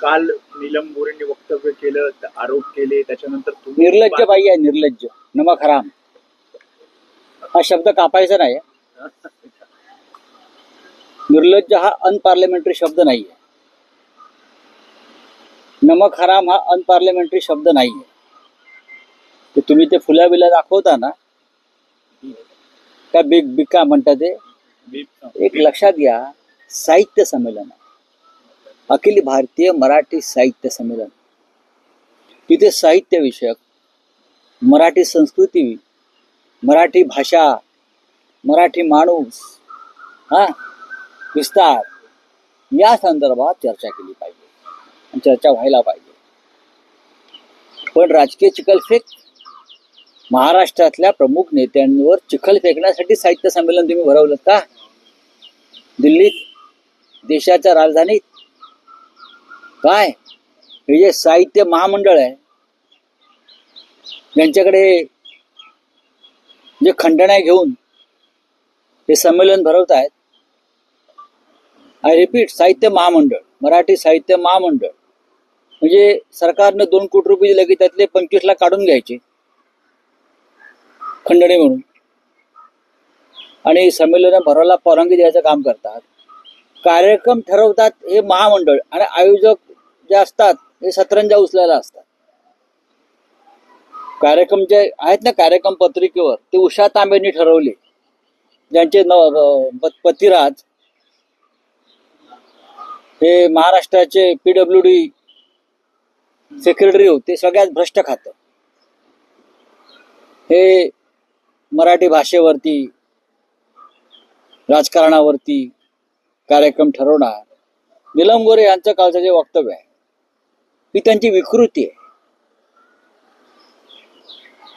काल नीलम गोरेंनी वक्तव्य केलं, आरोप केले, त्याच्यानंतर तुम्ही निर्लज्ज बाई आहे, निर्लज्ज, नमक हराम. हा शब्द कापायचा नाही. निर्लज्ज हा अनपार्लिमेंटरी शब्द नाहीये. नमक हराम हा अनपार्लिमेंटरी शब्द नाहीये. ते तुम्ही ते फुल्या बिल्या दाखवता ना, त्या बिका म्हणतात ते. एक लक्षात घ्या, साहित्य संमेलन, अखिल भारतीय मराठी साहित्य संमेलन, तिथे साहित्य विषयक, मराठी संस्कृती, मराठी भाषा, मराठी माणूस विस्तार या संदर्भात चर्चा केली पाहिजे आणि चर्चा व्हायला पाहिजे. पण राजकीय चिखलफेक, महाराष्ट्रातल्या प्रमुख नेत्यांवर चिखल फेकण्यासाठी साहित्य संमेलन तुम्ही भरवलं का? दिल्लीत, देशाच्या राजधानीत. काय हे जे साहित्य महामंडळ आहे, ज्यांच्याकडे जे खंडण्या घेऊन हे संमेलन भरवत आहेत, आय रिपीट, साहित्य महामंडळ, मराठी साहित्य महामंडळ, म्हणजे सरकारनं 2 कोटी रुपये दिले की त्यातले 25 लाख काढून घ्यायचे खंडणी म्हणून आणि संमेलन भरवायला परवानगी द्यायचं काम करतात. कार्यक्रम ठरवतात हे महामंडळ आणि आयोजक जे असतात हे सतरंजा उचलायला असतात. कार्यक्रम जे आहेत ना कार्यक्रम पत्रिकेवर, ते उषा तांबेंनी ठरवले, ज्यांचे पतिराज हे महाराष्ट्राचे PWD सेक्रेटरी होते. सगळ्यात भ्रष्ट खातं हे मराठी भाषेवरती, राजकारणावरती कार्यक्रम ठरवणार. नीलम गोरे यांचं कालचं जे वक्तव्य आहे ही त्यांची विकृती आहे.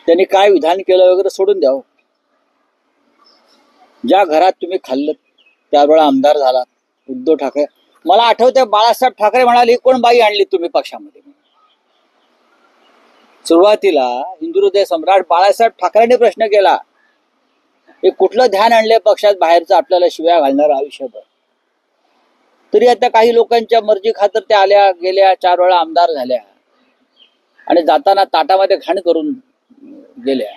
त्यांनी काय विधान केलं वगैरे सोडून द्यावं. ज्या घरात तुम्ही खाल्लं त्यावेळेला आमदार झालात, उद्धव ठाकरे. मला आठवतंय बाळासाहेब ठाकरे म्हणाले, कोण बाई आणली तुम्ही पक्षामध्ये? सुरुवातीला हिंदुहृदय सम्राट बाळासाहेब ठाकरेंनी प्रश्न केला, हे कुठलं ध्यान आणलंय पक्षात बाहेरचं आपल्याला शिव्या घालणार आयुष्यभर? तरी आता काही लोकांच्या मर्जी खातर त्या आल्या गेल्या, 4 वेळा आमदार झाल्या आणि जाताना ताटामध्ये घाण करून गेल्या.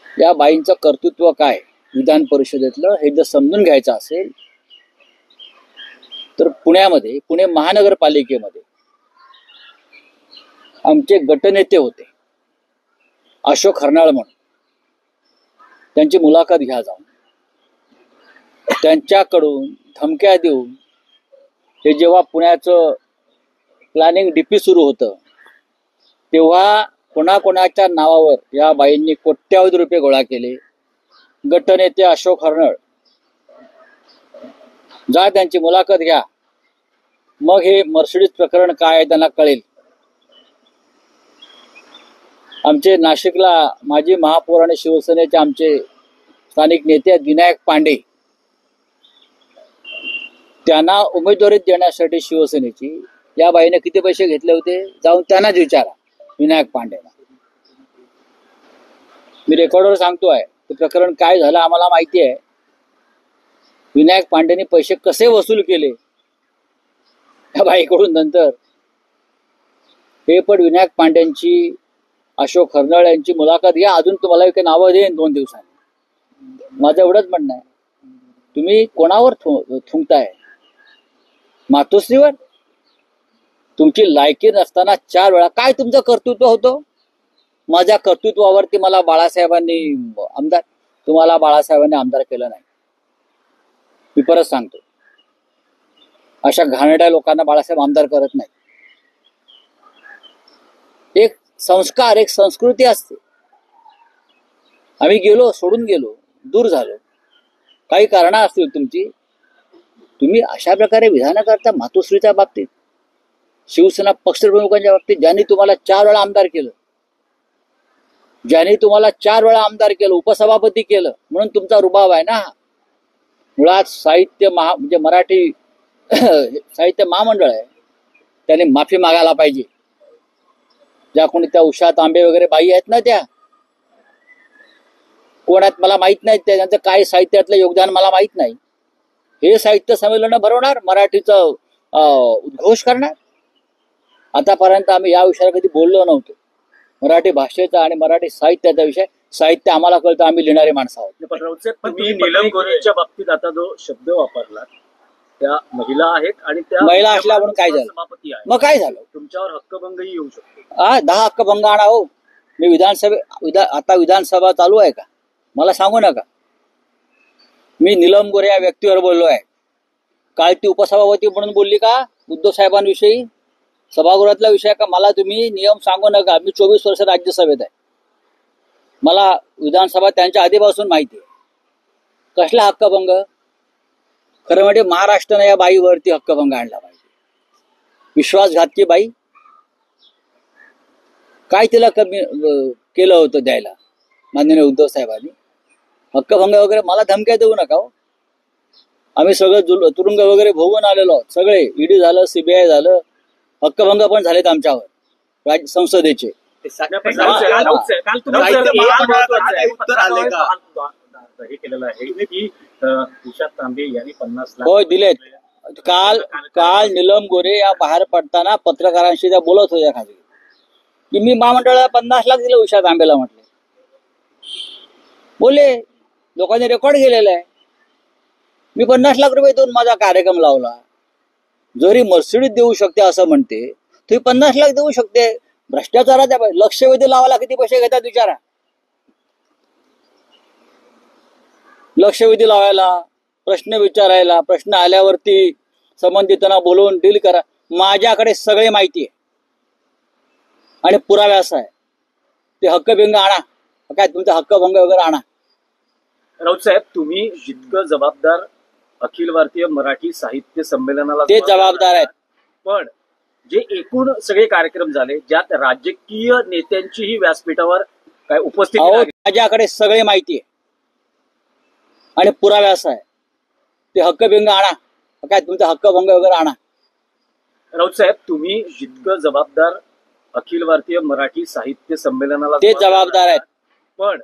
या बाईंचं कर्तृत्व काय विधान परिषदेतलं हे जर समजून घ्यायचं असेल तर पुण्यामध्ये, पुणे महानगरपालिकेमध्ये आमचे गटनेते होते अशोक हरनाळ म्हणून, त्यांची मुलाखत घ्या जाऊन. त्यांच्याकडून धमक्या देऊन हे जेव्हा पुण्याचं प्लॅनिंग DP सुरू होतं तेव्हा कोणाकोणाच्या नावावर या बाईंनी कोट्यावधी रुपये गोळा केले. गटनेते अशोक हरनाळ, जा त्यांची मुलाखत घ्या, मग हे मर्सिडीज प्रकरण काय आहे त्यांना कळेल. आमचे नाशिकला माजी महापौर आणि शिवसेनेचे आमचे स्थानिक नेते आहेत विनायक पांडे, त्यांना उमेदवारी देण्यासाठी शिवसेनेची या बाईने किती पैसे घेतले होते जाऊन त्यांनाच विचारा, विनायक पांडेला. मी रेकॉर्डवर सांगतोय ते प्रकरण काय झालं आम्हाला माहिती आहे. विनायक पांडेने पैसे कसे वसूल केले त्या बाईकडून नंतर हे. पण विनायक पांड्यांची, अशोक हरनाळ यांची मुलाखत घ्या. अजून तुम्हाला काही नावं देईन 2 दिवसांनी. माझं एवढंच म्हणणं आहे, तुम्ही कोणावर थुंकताय? मातोश्रीवर? तुमची लायकी नसताना 4 वेळा काय तुमचं कर्तृत्व होतं? माझ्या कर्तृत्वावरती मला बाळासाहेबांनी आमदार, तुम्हाला बाळासाहेबांनी आमदार केलं नाही. मी परत सांगतो, अशा घाणेरड्या लोकांना बाळासाहेब आमदार करत नाही. एक संस्कार, एक संस्कृती असते. आम्ही गेलो, सोडून गेलो, दूर झालो, काही कारणं असतील तुमची, तुम्ही अशा प्रकारे विधान करता. मातोश्रीच्या बाबतीत, शिवसेना पक्षप्रमुखांच्या बाबतीत, ज्यांनी तुम्हाला 4 वेळा आमदार केलं, ज्यांनी तुम्हाला 4 वेळा आमदार केलं, उपसभापती केलं, म्हणून तुमचा रुबाब आहे ना. मुळात साहित्य म्हणजे मराठी साहित्य महामंडळ आहे, त्याने माफी मागायला पाहिजे. ज्या कोणी त्या उषा तांबे वगैरे बाई आहेत ना, त्या कोण आहेत मला माहित नाही, त्यांचं काय साहित्यातलं योगदान मला माहित नाही. हे साहित्य संमेलन भरवणार, मराठीचं उद्घोष करणार? आतापर्यंत आम्ही या विषयावर कधी बोललो नव्हतो. मराठी भाषेचा आणि मराठी साहित्याचा विषय, साहित्य आम्हाला कळतं, आम्ही लिहिणारे माणसं आहोत. पण राऊत साहेब, तुम्ही नीलम गोरेच्या बाबतीत आता जो शब्द वापरला, त्या महिला आहेत आणि त्या महिला असल्या म्हणून काय झालं? सभापती आहे, मग काय झालं? तुमच्यावर हक्कभंगही येऊ शकतो. 10 हक्कभंग आणा हो. मी आता विधानसभा चालू आहे का? मला सांगू नका. मी नीलम गोरे या व्यक्तीवर बोललो आहे. काल ती उपसभापती म्हणून बोलली का उद्धव साहेबांविषयी? सभागृहातला विषय का? मला तुम्ही नियम सांगू नका. मी 24 वर्ष राज्यसभेत आहे. मला विधानसभा त्यांच्या आधीपासून माहिती आहे. कसला हक्कभंग? खरं म्हणजे महाराष्ट्राने या बाईवरती हक्कभंग आणला पाहिजे. विश्वासघातकी बाई, काय तिला कमी केलं होतं द्यायला माननीय उद्धव साहेबांनी? हक्कभंग वगैरे मला धमक्या देऊ नका हो. आम्ही सगळं तुरुंग वगैरे भोगून आलेलो आहोत. सगळे ईडी झालं, सीबीआय झालं, हक्कभंग पण झालेत आमच्यावर राज्य संसदेचे. हे केलेलं आहे की तुषार तांबे यांनी 50 लाख होय दिलेत. काल नीलम गोरे या बाहेर पडताना पत्रकारांशी त्या बोलत होत्या खाली की मी महामंडळाला 50 लाख दिले उषा तांबेला. म्हटले बोलले, लोकांनी रेकॉर्ड केलेलं आहे. मी 50 लाख रुपये देऊन माझा कार्यक्रम लावला. जरी मर्सिडीज देऊ शकते असं म्हणते, तुम्ही 50 लाख देऊ शकते. भ्रष्टाचारात लक्षवेधी लावायला किती पैसे घेतात विचारा. लक्षवेधी लावायला, प्रश्न विचारायला, प्रश्न आल्यावरती संबंधितांना बोलवून डील करा. माझ्याकडे सगळे माहिती आहे आणि पुराव्यास आहे. ते हक्कभंग आणा. काय तुमचा हक्कभंग वगैरे आणा. राऊत साहेब, तुम्ही जितकं जबाबदार अखिल भारतीय मराठी साहित्य संमेलनाला ते जबाबदार आहेत, पण जे एकूण सगळे कार्यक्रम झाले ज्यात राजकीय नेत्यांचीही व्यासपीठावर काय उपस्थिती नाही, माझ्याकडे सगळे माहिती आहे आणि पुराव्यास आहे. ते हक्कभंग आणा. काय तुमचा हक्कभंग वगैरे आणा. राऊत साहेब, तुम्ही जितकं जबाबदार अखिल भारतीय मराठी साहित्य संमेलनाला ते जबाबदार आहेत, पण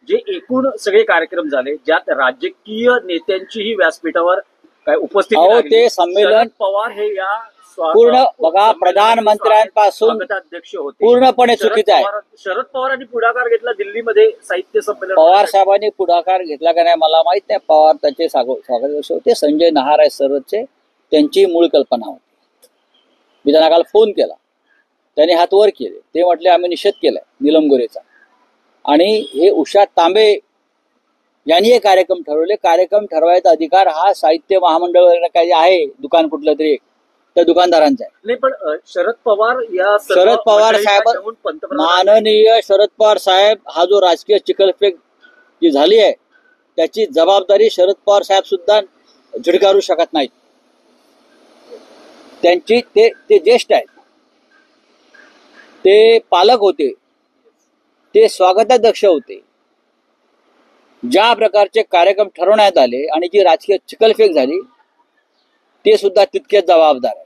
जे एकूण सगळे कार्यक्रम झाले ज्यात राजकीय नेत्यांचीही व्यासपीठावर काय उपस्थिती नाही, ते संमेलन शरद पवार हे या पूर्ण बघा प्रधानमंत्र्यांपासून अध्यक्ष होते. पूर्णपणे चुकीचं आहे. शरद पवारांनी पुढाकार घेतला दिल्लीमध्ये साहित्य संमेलन. पवार साहेबांनी पुढाकार घेतला का नाही मला माहित नाही. पवार त्याचे स्वागत होते. संजय नहार आहे सरचे, त्यांची मूळ कल्पना होती. मी त्यांना काल फोन केला, त्यांनी हात वर केले. ते म्हटले आम्ही निषेध केलाय नीलम गोरेचा. आणि हे उषा तांबे यांनी हे कार्यक्रम ठरवले. कार्यक्रम ठरवायचा अधिकार हा साहित्य महामंडळ वगैरे काही आहे, दुकान कुठलं तरी त्या दुकानदारांचा आहे. नाही, पण शरद पवार साहेब, माननीय शरद पवार साहेब, हा जो राजकीय चिखलफेक जी झाली आहे त्याची जबाबदारी शरद पवार साहेब सुद्धा झिडकारू शकत नाहीत. त्यांची ते ज्येष्ठ आहेत, ते पालक होते, ते स्वागताध्यक्ष होते. ज्या प्रकारचे कार्यक्रम ठरवण्यात आले आणि जी राजकीय चिखलफेक झाली ते सुद्धा तितकेच जबाबदार आहे.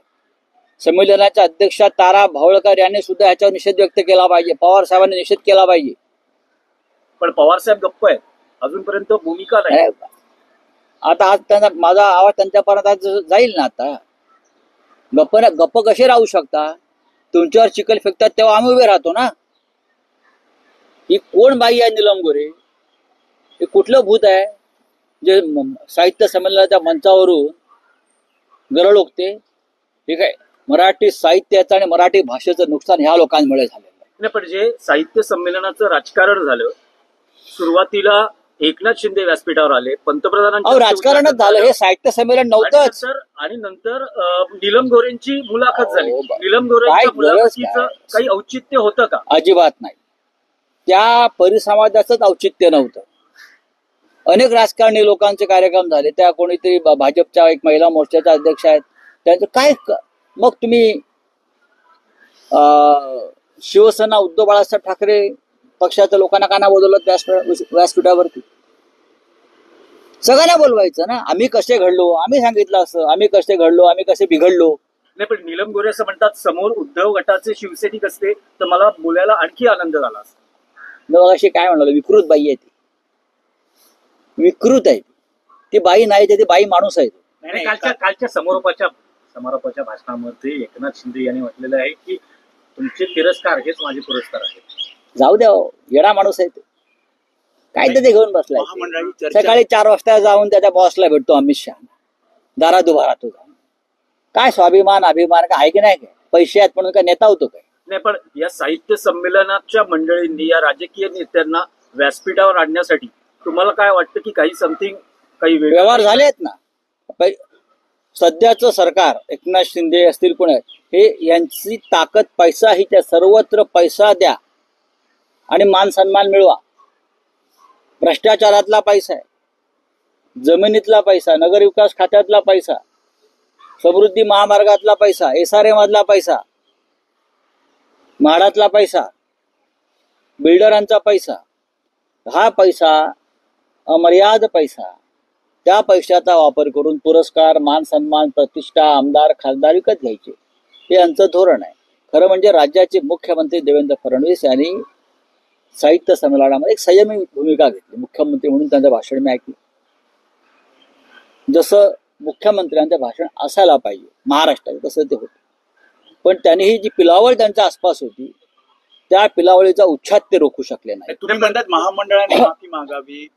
संमेलनाच्या अध्यक्षा तारा भावळकर यांनी सुद्धा ह्याच्यावर निषेध व्यक्त केला पाहिजे. पवार साहेबांनी निषेध केला पाहिजे. पण पवार साहेब गप्प आहेत, अजूनपर्यंत भूमिका नाही. आता आज त्यांना माझा आवाज त्यांच्यापर्यंत आज जाईल ना. आता गप्प कसे राहू शकता? तुमच्यावर चिखल फेकतात तेव्हा आम्ही उभे राहतो ना. ही कोण बाई आहे नीलम गोरे? हे कुठलं भूत आहे जे साहित्य संमेलनाच्या मंचावरून गरळ ओकते? ठीक आहे, मराठी साहित्याचं आणि मराठी भाषेचं नुकसान ह्या लोकांमुळे झालेलं आहे. पण जे साहित्य संमेलनाचं राजकारण झालं, सुरुवातीला एकनाथ शिंदे व्यासपीठावर आले, पंतप्रधानांचं राजकारणच झालं. हे साहित्य संमेलन नव्हतंच. आणि नंतर नीलम गोरेंची मुलाखत झाली. नीलम गोरेंच्या मुलाखतीचं काही औचित्य होतं का? अजिबात नाही. त्या परिसंवादाचंच औचित्य नव्हतं. अनेक राजकारणी लोकांचे कार्यक्रम झाले. त्या कोणीतरी भाजपच्या एक महिला मोर्चाच्या अध्यक्ष आहेत, त्यांचं काय? मग तुम्ही शिवसेना उद्धव बाळासाहेब ठाकरे पक्षाच्या लोकांना का नाही बोलवलं व्यासपीठावरती? सगळ्यांना बोलवायचं ना. आम्ही कसे घडलो, आम्ही सांगितलं असं, आम्ही कसे घडलो, आम्ही कसे बिघडलो. नाही, पण नीलम गोरे असं म्हणतात, समोर उद्धव गटाचे शिवसैनिक असते तर मला बोलायला आणखी आनंद झाला असता. मग अशी काय म्हणाल, विकृत बाई आहे ती. विकृत आहे ती बाई नाही, ती बाई माणूस आहे. कालच्या समोरोपाच्या समारोपाच्या भाषणामध्ये एकनाथ शिंदे यांनी म्हटलेलं आहे की तुमचे तिरस्कार हेच माझे पुरस्कार आहेत. जाऊ द्या हो, येडा माणूस आहे तो. काय तर ते घेऊन बसलाय. महामंडळाची चर्चा सकाळी 4 वाजता जाऊन त्याच्या बॉसला भेटतो अमित शहा, दारात उभा राहतो जाऊन. काय स्वाभिमान अभिमान काय आहे की नाही? काय पैसे आहेत म्हणून काय नेता होतो काय? नाही, पण या साहित्य संमेलनाच्या मंडळींनी या राजकीय नेत्यांना व्यासपीठावर आणण्यासाठी तुम्हाला काय वाटतं की काही समथिंग काही वेगळं व्यवहार झाले आहेत ना. सध्याचं सरकार एकनाथ शिंदे असतील कोण हे यांची ताकद पैसा ही त्या सर्वत्र पैसा द्या आणि मान सन्मान मिळवा. भ्रष्टाचारातला पैसा आहे, जमिनीतला पैसा, नगरविकास खात्यातला पैसा, समृद्धी महामार्गातला पैसा, SRA मधला पैसा, म्हाडातला पैसा, बिल्डरांचा पैसा, हा पैसा अमर्याद पैसा, त्या पैशाचा वापर करून पुरस्कार, मान सन्मान, प्रतिष्ठा, आमदार खासदार विकत घ्यायचे हे यांचं धोरण आहे. खरं म्हणजे राज्याचे मुख्यमंत्री देवेंद्र फडणवीस यांनी साहित्य संमेलनामध्ये एक संयमी भूमिका घेतली. मुख्यमंत्री म्हणून त्यांचं भाषण मी ऐकलं, जसं मुख्यमंत्र्यांचं भाषण असायला पाहिजे महाराष्ट्रात तसं ते होतं. पण त्यांनी ही जी पिलावळ त्यांच्या आसपास होती त्या पिलावळीचा उच्छाद ते रोखू शकले नाही. तुम्ही म्हणतात महामंडळाने माफी मागावी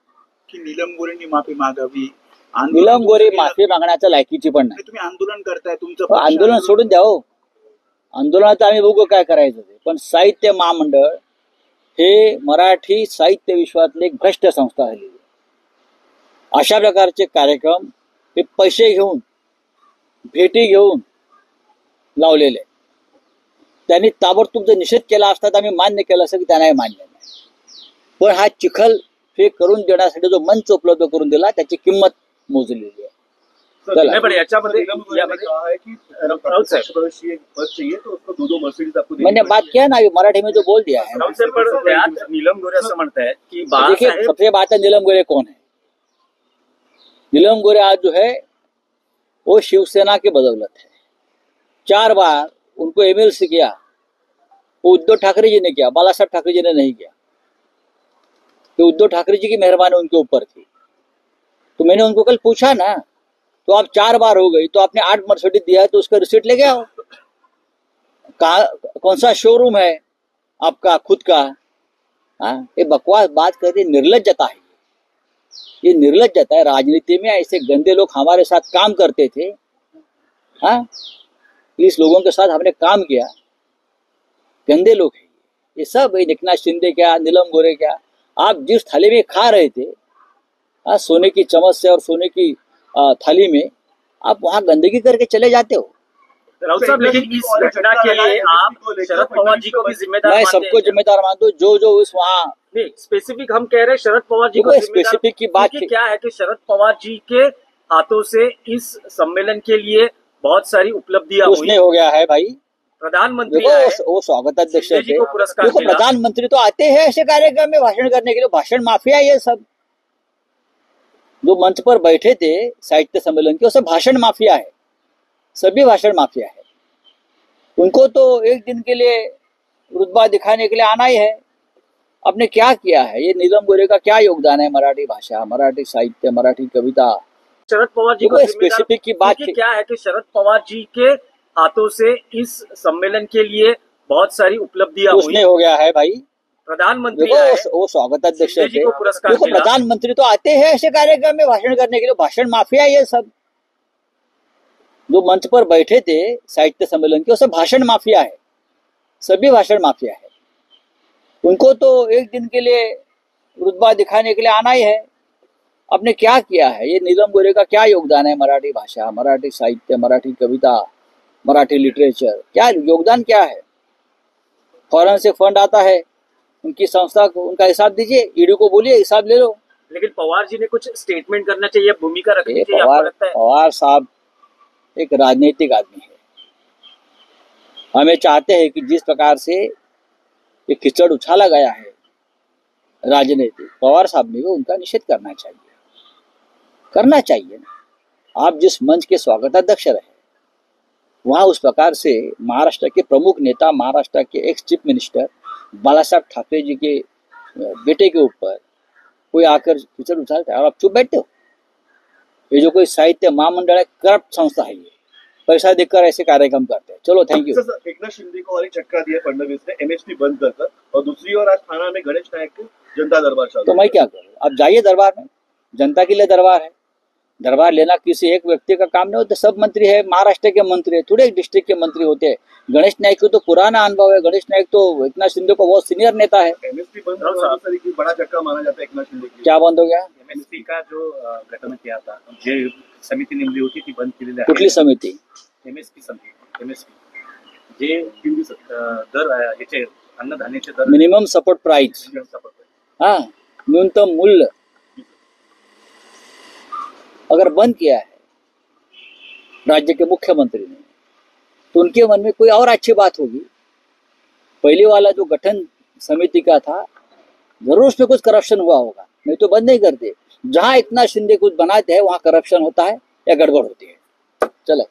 की नीलम गोरेंनी माफी मागावी. नीलम गोरे माफी मागण्याच्या लायकीची पण नाही. तुम्ही आंदोलन करताय, तुमचं आंदोलन सोडून द्या हो. आंदोलनात आम्ही बघू काय करायचं ते. पण साहित्य महामंडळ हे मराठी साहित्य विश्वातली एक भ्रष्ट संस्था झाली. अशा प्रकारचे कार्यक्रम हे पैसे घेऊन, भेटी घेऊन लावलेले. त्यांनी ताबडतोब जर निषेध केला असता तर आम्ही मान्य केलं असं की त्यांनाही मान्य नाही. पण हा चिखल हे करून देण्यासाठी जो मंच उपलब्ध करून दिला त्याची किंमत मोजलेली आहे. नहीं, पर याच्यामध्ये मैंने बात किया ना, अभी मराठी में जो बोल दिया है. राउत साहेब, पण त्यात नीलम गोरे असं म्हणतायत की देखिए, बाळासाहेब सबसे बात है नीलम गोरे कौन है. नीलम गोरे आज जो है वो शिवसेना की बदौलत है. 4 बार उनको MLC किया, वो उद्धव ठाकरे जी ने किया, बाला साहब ठाकरे जी ने नहीं किया. तो उद्धव ठाकरे जी की मेहरबानी उनके ऊपर थी. तो मैंने उनको कल पूछा ना, तो आप 4 बार हो गई तो आपने 8 मर्सिडीज दिया है तो उसका रिसीट लेके आओ. कौन सा शोरूम है आपका खुद का? हाँ, ये बकवास बात करके निर्लज्जता है. ये निर्लज्जता है. राजनीति में ऐसे गंदे लोग हमारे साथ काम करते थे. हाँ, इस लोगों के साथ हमने काम किया. गंदे लोग हैं ये सब. एकनाथ शिंदे क्या, नीलम गोरे क्या, आप जिस थाली में खा रहे थे, हाँ, सोने की चम्मच से और सोने की थाली में, आप वहां गंदगी करके चले जाते हो. राउत साहब, लेकिन इस घटना के लिए आप शरद पवार जी को भी जिम्मेदार मैं मानते सबको हैं? जिम्मेदार मानता हूँ. जो उस वहाँ नहीं, स्पेसिफिक हम कह रहे हैं शरद पवार जी को देखो, जिम्मेदार. स्पेसिफिक की बात क्योंकि क्या है कि शरद पवार जी के हाथों से इस सम्मेलन के लिए बहुत सारी उपलब्धियां कुछ हुई. नहीं हो गया है भाई. प्रधानमंत्री देखो, आए, वो स्वागताध्यक्ष शिंदे जी थे. को पुरस्कार देखो, मिला. प्रधानमंत्री तो आते हैं ऐसे कार्यक्रम में भाषण करने के लिए. भाषण माफिया ये सब जो मंच पर बैठे थे साहित्य सम्मेलन के, वो सब भाषण माफिया है. सभी भाषण माफिया है. उनको तो एक दिन के लिए रुतबा दिखाने के लिए आना ही है. आपने क्या किया है? ये नीलम गोरे का क्या योगदान है मराठी भाषा, मराठी साहित्य, मराठी कविता? शरद पवार जी को देखो, जिम्मेदार. स्पेसिफिक की बात क्योंकि क्या है कि शरद पवार जी के हाथों से इस सम्मेलन के लिए बहुत सारी उपलब्धियां कुछ हुई. नहीं हो गया है भाई. प्रधानमंत्री देखो, आए, वो स्वागताध्यक्ष शिंदे जी थे. को पुरस्कार देखो, मिला. प्रधानमंत्री तो आते हैं ऐसे कार्यक्रम में भाषण करने के लिए. भाषण माफिया ये सब जो मंच पर बैठे थे साहित्य सम्मेलन के, वो सब भाषण माफिया है. सभी भाषण माफिया है. उनको तो एक दिन के लिए रुतबा दिखाने के लिए आना ही है. आपने क्या किया है? ये नीलम गोरे का क्या योगदान है मराठी भाषा, मराठी साहित्य, मराठी कविता, मराठी लिटरेचर? क्या योगदान क्या है? फॉरेन से फंड आता है, उनकी संस्था को उनका हिसाब दीजिए. ईडी को बोलिए हिसाब ले लो. लेकिन पवार जी ने कुछ स्टेटमेंट करना चाहिए, भूमिका रखनी चाहिए, आपको पवार लगता है? पवार साहब एक राजनीतिक आदमी है. हमें चाहते हैं कि जिस प्रकार से ये कीचड़ उछाला गया है राजनीतिक, पवार साहब ने भी उनका निषेध करना चाहिए. करना चाहिए ना. आप जिस मंच के स्वागताध्यक्ष रहे वहां उस प्रकार से महाराष्ट्र के प्रमुख नेता, महाराष्ट्र के एक्स चीफ मिनिस्टर बाला साहब ठाकरे जी के बेटे के ऊपर कोई आकर कीचड़ उछालता है और आप चुप बैठते हो. ये जो कोई साहित्य महामंडल है, करप्ट संस्था है. ये पैसा देकर ऐसे कार्यक्रम करते हैं। चलो thank you. Sir, Eknath Shinde को और एक झटका दिया फडणवीस ने एमएसपी बंद कर, और दूसरी ओर आज थाना में गणेश नायक को जनता दरबार चालू। तो मैं क्या करूँ? आप जाइए दरबार में, जनता के लिए दरबार है। दरबार लेना किसी एक व्यक्ति का काम नहीं होता। सब मंत्री है, महाराष्ट्र के मंत्री है, थोड़े एक डिस्ट्रिक्ट के मंत्री होते हैं। गणेश नायक को तो पुराना अनुभव है। गणेश नायक तो एकनाथ शिंदे को बहुत सीनियर नेता है। एमएसपी बंद होना सर एक बड़ा झटका माना जाता है एकनाथ शिंदे के लिए। क्या बंद हो गया? एमएसपी का जो गठन किया था, जे समिती नेमली होती ती बंद केलेली आहे. कुठली समिती? एमएसपी समिती, एमएसपी जे दर याचे अन्नधान्याचे दर मिनिमम सपोर्ट प्राइस, हाँ, न्यूनतम मूल्य अगर बंद किया है राज्य के मुख्यमंत्री ने, तो उनके मन में कोई और अच्छी बात होगी। पहले वाला जो गठन समिति का था, जरूर उसमें कुछ करप्शन हुआ होगा, नहीं तो बंद नहीं करते। जहां इतना शिंदे कुछ बनाते हैं वहां करप्शन होता है या गड़बड़ होती है। चलो।